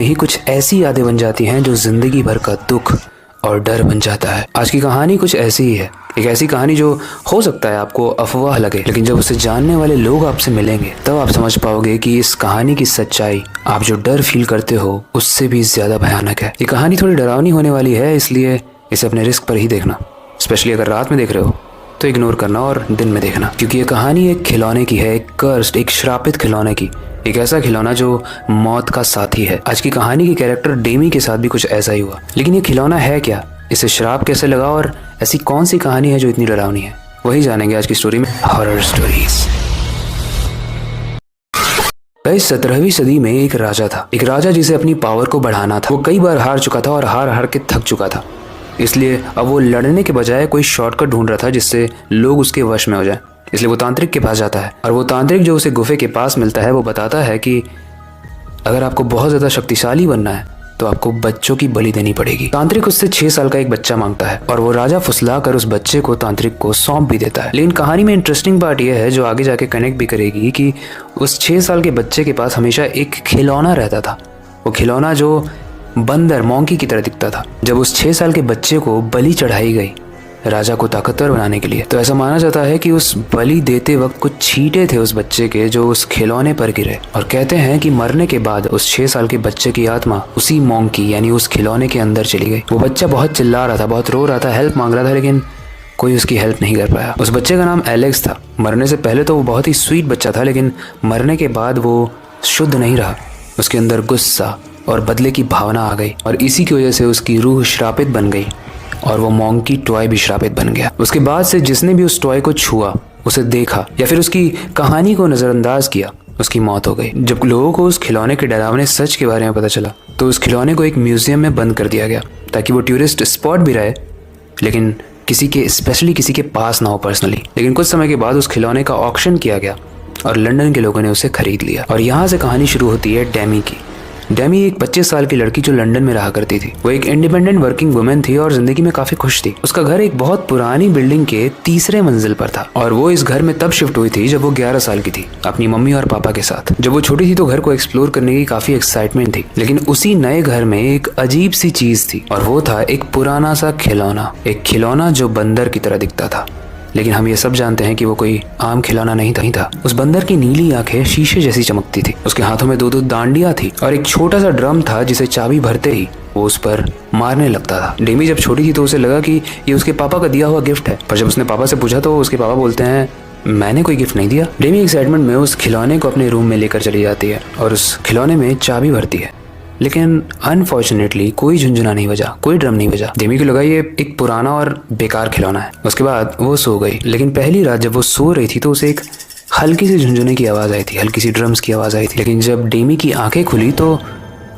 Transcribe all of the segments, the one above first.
यही कुछ ऐसी यादें बन जाती हैं जो जिंदगी भर का दुख और डर बन जाता है। आज की कहानी कुछ ऐसी ही है, एक ऐसी कहानी जो हो सकता है आपको अफवाह लगे, लेकिन जब उसे जानने वाले लोग आपसे मिलेंगे तब आप समझ पाओगे कि इस कहानी की सच्चाई आप जो डर फील करते हो उससे भी ज्यादा भयानक है। ये कहानी थोड़ी डरावनी होने वाली है, इसलिए इसे अपने रिस्क पर ही देखना। स्पेशली अगर रात में देख रहे हो तो इग्नोर करना और दिन में देखना, क्योंकि ये कहानी एक खिलौने की है, एक कर्स्ड, एक श्रापित खिलौने की, एक ऐसा खिलौना जो मौत का साथी है। आज की कहानी के कैरेक्टर डेमी के साथ भी कुछ ऐसा ही हुआ। लेकिन ये खिलौना है क्या, इसे श्राप कैसे लगा और ऐसी कौन सी कहानी है जो इतनी डरावनी है, वही जानेंगे आज की स्टोरी में, हॉरर स्टोरीज। 17वीं सदी में एक राजा था, एक राजा जिसे अपनी पावर को बढ़ाना था। वो कई बार हार चुका था और हार हार के थक चुका था, इसलिए अब वो लड़ने के बजाय कोई शॉर्टकट ढूंढ रहा था जिससे लोग उसके वश में हो जाए। इसलिए वो तांत्रिक के पास जाता है और वो तांत्रिक जो उसे गुफे के पास मिलता है वो बताता है कि अगर आपको बहुत ज़्यादा शक्तिशाली बनना है तो आपको बच्चों की बलि देनी पड़ेगी। तांत्रिक उससे 6 साल का एक बच्चा मांगता है और वो राजा फुसला कर उस बच्चे को तांत्रिक को सौंप भी देता है। लेकिन कहानी में इंटरेस्टिंग पार्ट यह है, जो आगे जाके कनेक्ट भी करेगी, कि उस 6 साल के बच्चे के पास हमेशा एक खिलौना रहता था। वो खिलौना जो बंदर, मॉन्की की तरह दिखता था। जब उस 6 साल के बच्चे को बलि चढ़ाई गई राजा को ताकतवर बनाने के लिए, तो ऐसा माना जाता है कि उस बलि देते वक्त कुछ छींटे थे उस बच्चे के जो उस खिलौने पर गिरे, और कहते हैं कि मरने के बाद उस 6 साल के बच्चे की आत्मा उसी मॉन्की यानी उस खिलौने के अंदर चली गई। वो बच्चा बहुत चिल्ला रहा था, बहुत रो रहा था, हेल्प मांग रहा था, लेकिन कोई उसकी हेल्प नहीं कर पाया। उस बच्चे का नाम एलेक्स था। मरने से पहले तो वो बहुत ही स्वीट बच्चा था, लेकिन मरने के बाद वो शुद्ध नहीं रहा। उसके अंदर गुस्सा और बदले की भावना आ गई, और इसी की वजह से उसकी रूह श्रापित बन गई और वो मॉन्की टॉय भी श्रापित बन गया। उसके बाद से जिसने भी उस टॉय को छुआ, उसे देखा या फिर उसकी कहानी को नज़रअंदाज किया, उसकी मौत हो गई। जब लोगों को उस खिलौने के डरावने सच के बारे में पता चला तो उस खिलौने को एक म्यूजियम में बंद कर दिया गया, ताकि वो टूरिस्ट स्पॉट भी रहे, लेकिन स्पेशली किसी के पास ना हो पर्सनली। लेकिन कुछ समय के बाद उस खिलौने का ऑक्शन किया गया और लंदन के लोगों ने उसे खरीद लिया। और यहाँ से कहानी शुरू होती है डेमी की। डेमी एक 25 साल की लड़की जो लंदन में रहा करती थी। वो एक इंडिपेंडेंट वर्किंग वुमेन थी और जिंदगी में काफी खुश थी। उसका घर एक बहुत पुरानी बिल्डिंग के 3रे मंजिल पर था, और वो इस घर में तब शिफ्ट हुई थी जब वो 11 साल की थी, अपनी मम्मी और पापा के साथ। जब वो छोटी थी तो घर को एक्सप्लोर करने की काफी एक्साइटमेंट थी, लेकिन उसी नए घर में एक अजीब सी चीज थी, और वो था एक पुराना सा खिलौना। एक खिलौना जो बंदर की तरह दिखता था, लेकिन हम ये सब जानते हैं कि वो कोई आम खिलौना नहीं था। उस बंदर की नीली आंखें शीशे जैसी चमकती थी। उसके हाथों में 2-2 डांडियां थी और एक छोटा सा ड्रम था जिसे चाबी भरते ही वो उस पर मारने लगता था। डेमी जब छोटी थी तो उसे लगा कि ये उसके पापा का दिया हुआ गिफ्ट है, पर जब उसने पापा से पूछा तो उसके पापा बोलते हैं, मैंने कोई गिफ्ट नहीं दिया। डेमी एक्साइटमेंट में उस खिलौने को अपने रूम में लेकर चली जाती है और उस खिलौने में चाबी भरती है, लेकिन अनफॉर्चुनेटली कोई झुंझुना नहीं बजा, कोई ड्रम नहीं बजा। डेमी को लगा ये एक पुराना और बेकार खिलौना है। उसके बाद वो सो गई, लेकिन पहली रात जब वो सो रही थी तो उसे एक हल्की सी झुंझुने की आवाज़ आई थी, हल्की सी ड्रम्स की आवाज़ आई थी। लेकिन जब डेमी की आंखें खुली तो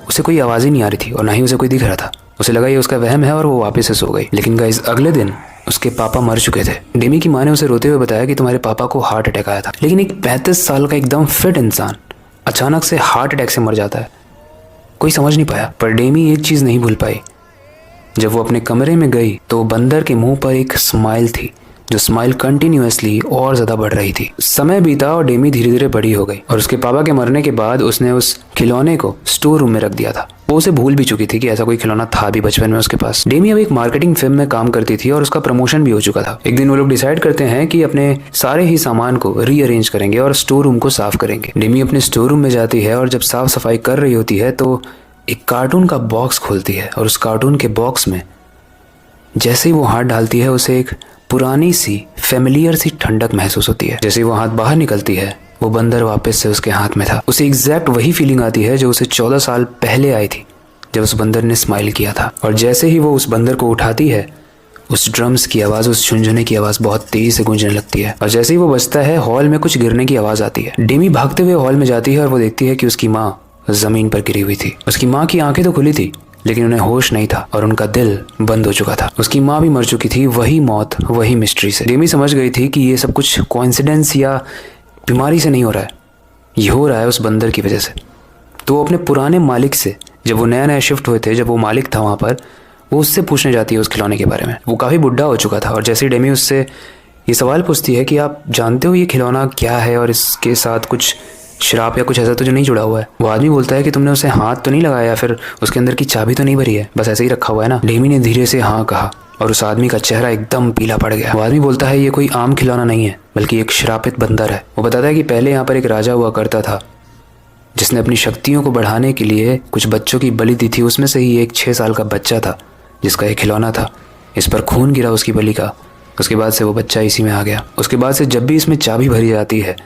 उसे कोई आवाज़ ही नहीं आ रही थी और ना ही उसे कोई दिख रहा था। उसे लगा ये उसका वहम है और वो वापस से सो गई। लेकिन गाइस, अगले दिन उसके पापा मर चुके थे। डेमी की माँ ने उसे रोते हुए बताया कि तुम्हारे पापा को हार्ट अटैक आया था। लेकिन एक 35 साल का एकदम फिट इंसान अचानक से हार्ट अटैक से मर जाता है, कोई समझ नहीं पाया। पर डेमी एक चीज नहीं भूल पाई, जब वो अपने कमरे में गई तो बंदर के मुंह पर एक स्माइल थी, जो स्माइल कंटिन्यूअसली और ज्यादा बढ़ रही थी। समय बीता और डेमी धीरे धीरे बड़ी हो गई, और उसके पापा के मरने के बाद उसने उस खिलौने को स्टोर रूम में रख दिया था। वो उसे भूल भी चुकी थी कि ऐसा कोई खिलौना था भी बचपन में उसके पास। डेमी अब एक मार्केटिंग फिल्म में काम करती थी और उसका प्रमोशन भी हो चुका था। एक दिन वो लोग डिसाइड करते हैं कि अपने सारे ही सामान को रीअरेंज करेंगे और स्टोर रूम को साफ करेंगे। डेमी अपने स्टोर रूम में जाती है और जब साफ सफाई कर रही होती है तो एक कार्टून का बॉक्स खोलती है, और उस कार्टून के बॉक्स में जैसे ही वो हाथ डालती है उसे एक पुरानी सी फेमिलियर सी ठंडक महसूस होती है। जैसे ही वो हाथ बाहर निकलती है वो बंदर वापस से उसके हाथ में था। उसे एग्जैक्ट वही फीलिंग आती है जो उसे 14 साल पहले आई थी जब उस बंदर ने स्माइल किया था। और जैसे ही वो उस बंदर को उठाती है, उस ड्रम्स की आवाज़, उस झुंझुने की आवाज़ बहुत तेज से गूंजने लगती है, और जैसे ही वो बजता है हॉल में कुछ गिरने की आवाज़ आती है। डेमी भागते हुए हॉल में जाती है और वो देखती है कि उसकी माँ जमीन पर गिरी हुई थी। उसकी माँ की आंखें तो खुली थी, लेकिन उन्हें होश नहीं था और उनका दिल बंद हो चुका था। उसकी माँ भी मर चुकी थी, वही मौत, वही मिस्ट्री से। डेमी समझ गई थी कि ये सब कुछ कोइंसिडेंस या बीमारी से नहीं हो रहा है, ये हो रहा है उस बंदर की वजह से। तो वो अपने पुराने मालिक से, जब वो नया नया शिफ्ट हुए थे, जब वो मालिक था वहाँ पर, वो उससे पूछने जाती है उस खिलौने के बारे में। वो काफ़ी बुढ़ा हो चुका था, और जैसे ही डेमी उससे ये सवाल पूछती है कि आप जानते हो ये खिलौना क्या है और इसके साथ कुछ श्राप या कुछ ऐसा तो जो नहीं जुड़ा हुआ है। वो आदमी बोलता है कि तुमने उसे हाथ तो नहीं लगाया या फिर उसके अंदर की चाबी तो नहीं भरी है, बस ऐसे ही रखा हुआ है ना। डेमी ने धीरे से हाँ कहा और उस आदमी का चेहरा एकदम पीला पड़ गया। वो आदमी बोलता है ये कोई आम खिलौना नहीं है बल्कि एक श्रापित बंदर है। वो बताता है कि पहले यहाँ पर एक राजा हुआ करता था जिसने अपनी शक्तियों को बढ़ाने के लिए कुछ बच्चों की बलि दी थी। उसमें से ही एक 6 साल का बच्चा था जिसका एक खिलौना था। इस पर खून गिरा उसकी बलि का। उसके बाद से वो बच्चा इसी में आ गया। उसके बाद से जब भी इसमें चाबी भरी जाती है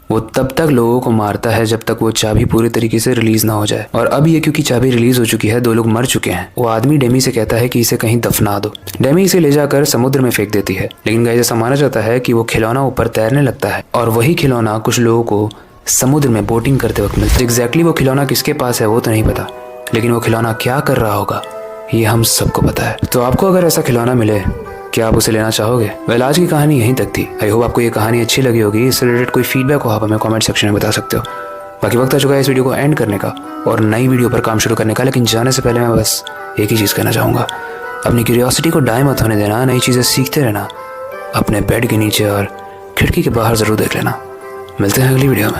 वो तब तक लोगों को मारता है जब तक वो चाबी पूरी तरीके से रिलीज ना हो जाए। और अब ये क्योंकि चाबी रिलीज हो चुकी है, 2 लोग मर चुके हैं। वो आदमी डेमी से कहता है कि इसे कहीं दफना दो। डेमी इसे ले जाकर समुद्र में फेंक देती है, लेकिन गाइस ऐसा माना जाता है कि वो खिलौना ऊपर तैरने लगता है और वही खिलौना कुछ लोगों को समुद्र में बोटिंग करते वक्त मिलता है। एग्जैक्टली वो खिलौना किसके पास है वो तो नहीं पता, लेकिन वो खिलौना क्या कर रहा होगा ये हम सबको पता है। तो आपको अगर ऐसा खिलौना मिले, क्या आप उसे लेना चाहोगे? वेल, आज की कहानी यहीं तक थी। आई होप आपको ये कहानी अच्छी लगी होगी। इससे रिलेटेड कोई फीडबैक हो आप हमें कमेंट सेक्शन में बता सकते हो। बाकी वक्त आ चुका है इस वीडियो को एंड करने का और नई वीडियो पर काम शुरू करने का, लेकिन जाने से पहले मैं बस एक ही चीज़ कहना चाहूँगा, अपनी क्यूरियोसिटी को डाई मत होने देना। नई चीज़ें सीखते रहना, अपने बेड के नीचे और खिड़की के बाहर ज़रूर देख लेना। मिलते हैं अगली वीडियो में।